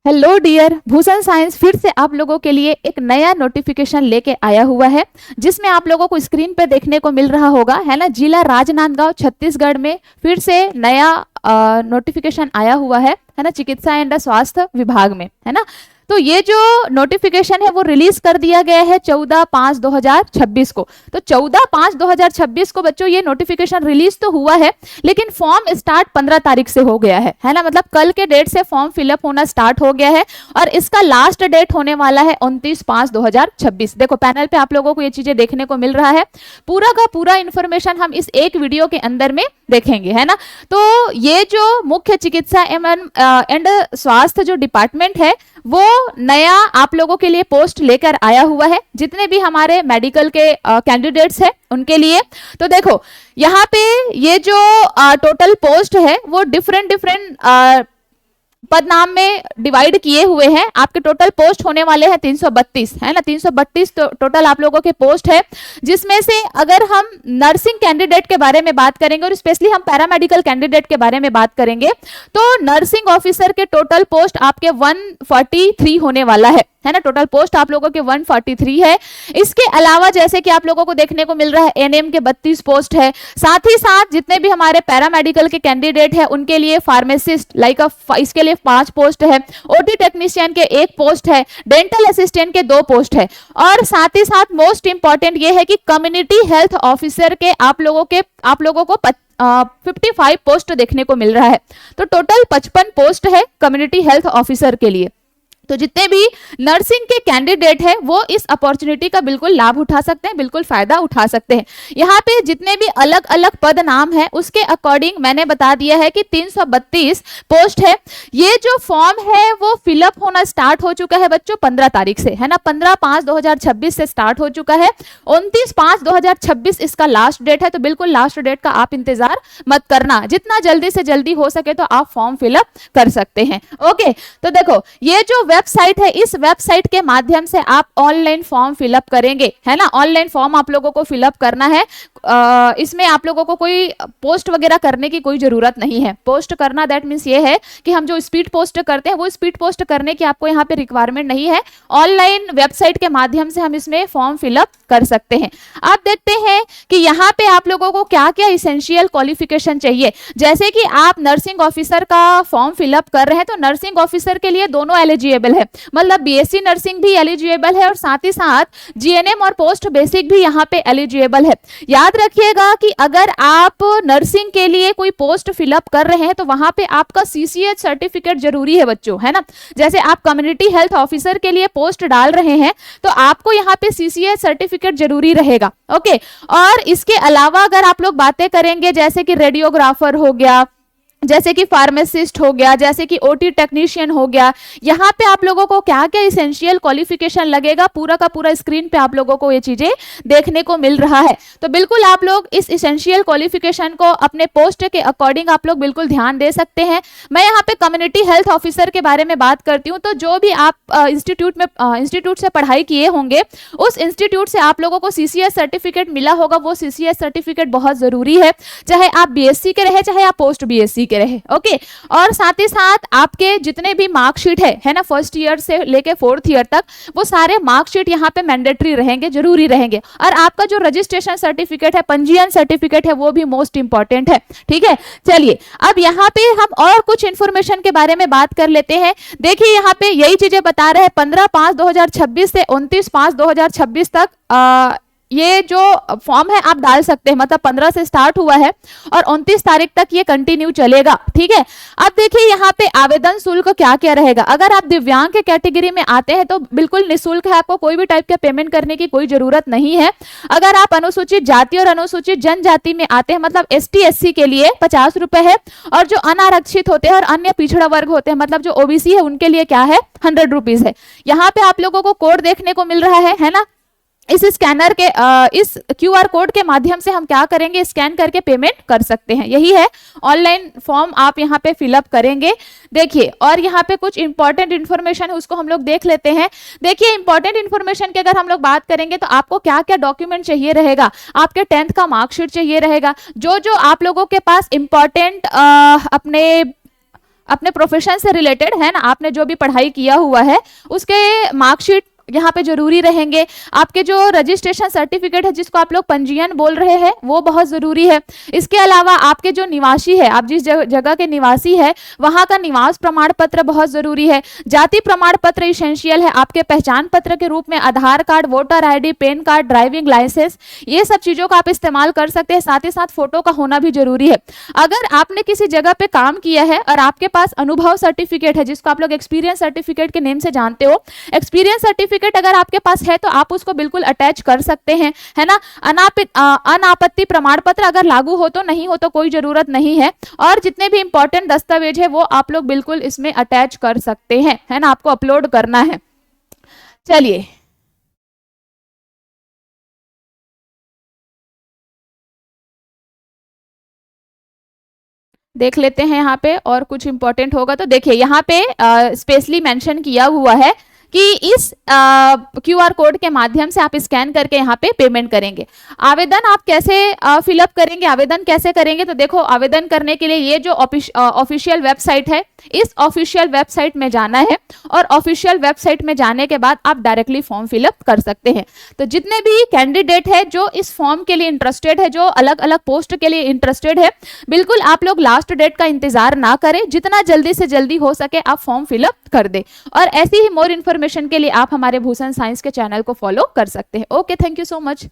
Hello dear, Bhushan science फिर से आप लोगों के लिए एक नया नोटिफिकेशन लेके आया हुआ है, जिसमें आप लोगों को स्क्रीन पे देखने को मिल रहा होगा, है ना। जिला राजनांदगांव छत्तीसगढ़ में फिर से नया नोटिफिकेशन आया हुआ है ना, चिकित्सा एंड स्वास्थ्य विभाग में, है ना। तो ये जो नोटिफिकेशन है वो रिलीज कर दिया गया है 14/5/2026 को। तो 14/5/2026 को बच्चों ये नोटिफिकेशन रिलीज तो हुआ है, लेकिन फॉर्म स्टार्ट 15 तारीख से हो गया है ना। मतलब कल के डेट से फॉर्म फिलअप होना स्टार्ट हो गया है और इसका लास्ट डेट होने वाला है 29/5/2026। देखो पैनल पे आप लोगों को ये चीजें देखने को मिल रहा है। पूरा का पूरा इंफॉर्मेशन हम इस एक वीडियो के अंदर में देखेंगे, है ना। तो ये जो मुख्य चिकित्सा एंड स्वास्थ्य जो डिपार्टमेंट है वो नया आप लोगों के लिए पोस्ट लेकर आया हुआ है, जितने भी हमारे मेडिकल के कैंडिडेट्स हैं उनके लिए। तो देखो यहाँ पे ये जो टोटल पोस्ट है वो डिफरेंट पद नाम में डिवाइड किए हुए हैं। आपके टोटल पोस्ट होने वाले हैं 332, है ना। 332 टोटल आप लोगों के पोस्ट है, जिसमें से अगर हम नर्सिंग कैंडिडेट के बारे में बात करेंगे और स्पेशली हम पैरामेडिकल कैंडिडेट के बारे में बात करेंगे, तो नर्सिंग ऑफिसर के टोटल पोस्ट आपके 143 होने वाला है ना। टोटल पोस्ट आप लोगों के 143 है। इसके अलावा जैसे कि आप लोगों को देखने को मिल रहा है एनएम के 32 पोस्ट है। साथ ही साथ जितने भी हमारे पैरामेडिकल के कैंडिडेट है उनके लिए फार्मासिस्ट इसके लिए 5 पोस्ट है, ओटी टेक्नीशियन के 1 पोस्ट है, डेंटल असिस्टेंट के 2 पोस्ट है, और साथ ही साथ मोस्ट इंपॉर्टेंट ये है कि कम्युनिटी हेल्थ ऑफिसर के आप लोगों को 55 पोस्ट देखने को मिल रहा है। तो टोटल 55 पोस्ट है कम्युनिटी हेल्थ ऑफिसर के लिए। तो जितने भी नर्सिंग के कैंडिडेट है वो इस अपॉर्चुनिटी का बिल्कुल लाभ उठा सकते हैं, बिल्कुल फायदा उठा सकते हैं। यहाँ पे जितने भी अलग अलग पद नाम है उसके अकॉर्डिंग मैंने बता दिया है कि 332 पोस्ट है। ये जो फॉर्म है वो फिलअप होना स्टार्ट हो चुका है बच्चों 15 तारीख से, है ना। 15/5/2026 से स्टार्ट हो चुका है। 29/5/2026 इसका लास्ट डेट है। तो बिल्कुल लास्ट डेट का आप इंतजार मत करना, जितना जल्दी से जल्दी हो सके तो आप फॉर्म फिलअप कर सकते हैं। ओके, तो देखो ये जो वेबसाइट है, इस वेबसाइट के माध्यम से आप ऑनलाइन फॉर्म फिलअप करेंगे, है ना। ऑनलाइन फॉर्म आप लोगों को फिलअप करना है। इसमें आप लोगों को कोई पोस्ट वगैरह करने की कोई जरूरत नहीं है। पोस्ट करना दैट मीन्स ये है कि हम जो स्पीड पोस्ट करते हैं वो स्पीड पोस्ट करने की आपको यहाँ पे रिक्वायरमेंट नहीं है। ऑनलाइन वेबसाइट के माध्यम से हम इसमें फॉर्म फिलअप कर सकते हैं। आप देखते हैं कि यहाँ पे आप लोगों को क्या क्या इसेंशियल क्वालिफिकेशन चाहिए। जैसे कि आप नर्सिंग ऑफिसर का फॉर्म फिलअप कर रहे हैं तो नर्सिंग ऑफिसर के लिए दोनों एलिजिबल है, मतलब बीएससी नर्सिंग भी एलिजिबल है और साथ ही साथ जीएनएम और पोस्ट बेसिक भी यहाँ पे एलिजिबल है। याद रखिएगा कि अगर आप नर्सिंग के लिए कोई पोस्ट फिलअप कर रहे हैं तो वहां पे आपका सीसीएच सर्टिफिकेट जरूरी है बच्चों, है ना। जैसे आप कम्युनिटी हेल्थ ऑफिसर के लिए पोस्ट डाल रहे हैं तो आपको यहाँ पे सीसीएच सर्टिफिकेट जरूरी रहेगा। ओके, और इसके अलावा अगर आप लोग बातें करेंगे जैसे कि रेडियोग्राफर हो गया, जैसे कि फार्मासिस्ट हो गया, जैसे कि ओटी टेक्नीशियन हो गया, यहाँ पे आप लोगों को क्या क्या इसेंशियल क्वालिफिकेशन लगेगा पूरा का पूरा स्क्रीन पे आप लोगों को ये चीजें देखने को मिल रहा है। तो बिल्कुल आप लोग इस इसेंशियल क्वालिफिकेशन को अपने पोस्ट के अकॉर्डिंग आप लोग बिल्कुल ध्यान दे सकते हैं। मैं यहाँ पे कम्युनिटी हेल्थ ऑफिसर के बारे में बात करती हूँ। तो जो भी आप इंस्टीट्यूट से पढ़ाई किए होंगे उस इंस्टीट्यूट से आप लोगों को सीसीएस सर्टिफिकेट मिला होगा। वो सीसीएस सर्टिफिकेट बहुत जरूरी है, चाहे आप बीएससी के रहे चाहे आप पोस्ट बीएससी के रहे। ओके, और साथ ही साथ आपके जितने भी मार्कशीट है ना, फर्स्ट ईयर से लेके 4th ईयर तक, वो सारे मार्कशीट यहाँ पे मैंडेटरी रहेंगे, जरूरी रहेंगे। और आपका जो रजिस्ट्रेशन सर्टिफिकेट है, पंजीयन सर्टिफिकेट है, वो भी मोस्ट इंपॉर्टेंट है। ठीक है, चलिए अब यहाँ पे हम और कुछ इंफॉर्मेशन के बारे में बात कर लेते हैं। देखिए यहाँ पे यही चीजें बता रहे हैं 15/5/2026 से 29/5/2026 तक ये जो फॉर्म है आप डाल सकते हैं। मतलब 15 से स्टार्ट हुआ है और 29 तारीख तक ये कंटिन्यू चलेगा। ठीक है, अब देखिए यहाँ पे आवेदन शुल्क क्या क्या रहेगा। अगर आप दिव्यांग के कैटेगरी में आते हैं तो बिल्कुल निःशुल्क है, आपको कोई भी टाइप के पेमेंट करने की कोई जरूरत नहीं है। अगर आप अनुसूचित जाति और अनुसूचित जनजाति में आते हैं, मतलब एसटी एससी के लिए 50 रुपए है, और जो अनारक्षित होते हैं और अन्य पिछड़ा वर्ग होते हैं, मतलब जो ओबीसी है, उनके लिए क्या है 100 रुपीज है। यहाँ पे आप लोगों को कोड देखने को मिल रहा है ना। इस स्कैनर के इस क्यूआर कोड के माध्यम से हम क्या करेंगे, स्कैन करके पेमेंट कर सकते हैं। यही है ऑनलाइन फॉर्म आप यहाँ पे फिलअप करेंगे। देखिए, और यहाँ पे कुछ इंपॉर्टेंट इन्फॉर्मेशन है उसको हम लोग देख लेते हैं। देखिए इंपॉर्टेंट इन्फॉर्मेशन की अगर हम लोग बात करेंगे तो आपको क्या क्या डॉक्यूमेंट चाहिए रहेगा। आपके 10th का मार्कशीट चाहिए रहेगा। जो जो आप लोगों के पास इंपॉर्टेंट अपने अपने प्रोफेशन से रिलेटेड है ना, आपने जो भी पढ़ाई किया हुआ है उसके मार्कशीट यहाँ पे जरूरी रहेंगे। आपके जो रजिस्ट्रेशन सर्टिफिकेट है जिसको आप लोग पंजीयन बोल रहे हैं वो बहुत जरूरी है। इसके अलावा आपके जो निवासी है, आप जिस जगह के निवासी है वहां का निवास प्रमाण पत्र बहुत जरूरी है। जाति प्रमाण पत्र इसेंशियल है। आपके पहचान पत्र के रूप में Aadhaar card, voter ID, PAN card, driving licence, ये सब चीजों का आप इस्तेमाल कर सकते हैं। साथ ही साथ फोटो का होना भी जरूरी है। अगर आपने किसी जगह पे काम किया है और आपके पास अनुभव सर्टिफिकेट है जिसको आप लोग एक्सपीरियंस सर्टिफिकेट के नेम से जानते हो, एक्सपीरियंस सर्टिफिकेट अगर आपके पास है तो आप उसको बिल्कुल अटैच कर सकते हैं, है ना। अनापत्ति प्रमाण पत्र अगर लागू हो तो, नहीं हो तो कोई जरूरत नहीं है। और जितने भी इंपॉर्टेंट दस्तावेज है वो आप लोग बिल्कुल इसमें अटैच कर सकते हैं, है ना, आपको अपलोड करना है। चलिए देख लेते हैं यहाँ पे और कुछ इंपॉर्टेंट होगा तो देखिए यहाँ पे स्पेशली मेंशन किया हुआ है कि इस क्यूआर कोड के माध्यम से आप स्कैन करके यहाँ पे पेमेंट करेंगे। आवेदन आप कैसे फिलअप करेंगे, आवेदन कैसे करेंगे, तो देखो आवेदन करने के लिए ये जो ऑफिशियल वेबसाइट है, इस ऑफिशियल वेबसाइट में जाना है और ऑफिशियल वेबसाइट में जाने के बाद आप डायरेक्टली फॉर्म फिलअप कर सकते हैं। तो जितने भी कैंडिडेट है जो इस फॉर्म के लिए इंटरेस्टेड है, जो अलग अलग पोस्ट के लिए इंटरेस्टेड है, बिल्कुल आप लोग लास्ट डेट का इंतजार ना करें, जितना जल्दी से जल्दी हो सके आप फॉर्म फिलअप कर दे। और ऐसी ही मोर इन्फॉर्मेशन के लिए आप हमारे भूषण साइंस के चैनल को फॉलो कर सकते हैं। Okay, thank you so much.